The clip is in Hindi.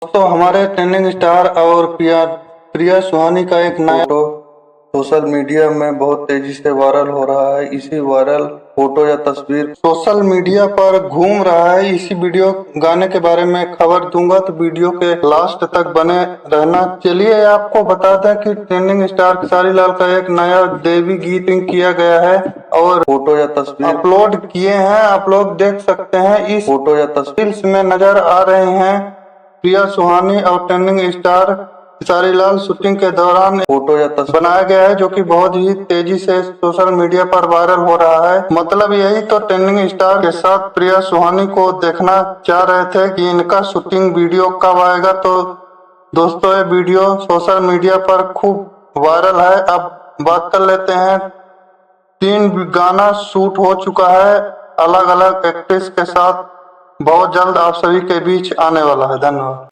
दोस्तों, हमारे ट्रेंडिंग स्टार और प्रिया सुहानी का एक नया फोटो सोशल मीडिया में बहुत तेजी से वायरल हो रहा है। इसी वायरल फोटो या तस्वीर सोशल मीडिया पर घूम रहा है। इसी वीडियो गाने के बारे में खबर दूंगा, तो वीडियो के लास्ट तक बने रहना। चलिए आपको बता दें कि ट्रेंडिंग स्टार खेसारी लाल का एक नया देवी गीत किया गया है और फोटो या तस्वीर अपलोड किए हैं। आप लोग देख सकते हैं। इस फोटो या तस्वीर में नजर आ रहे हैं प्रिया सुहानी और trending star Khesari Lal shooting के दौरान फोटो या तस्वीर बनाया गया है, जो कि बहुत ही तेजी से सोशल मीडिया पर वायरल हो रहा है। मतलब यही तो ट्रेंडिंग स्टार के साथ प्रिया सुहानी को देखना चाह रहे थे कि इनका शूटिंग वीडियो कब आएगा। तो दोस्तों, ये वीडियो सोशल मीडिया पर खूब वायरल है। अब बात कर लेते हैं। 3 गाना शूट हो चुका है अलग अलग एक्ट्रेस के साथ। बहुत जल्द आप सभी के बीच आने वाला है। धन्यवाद।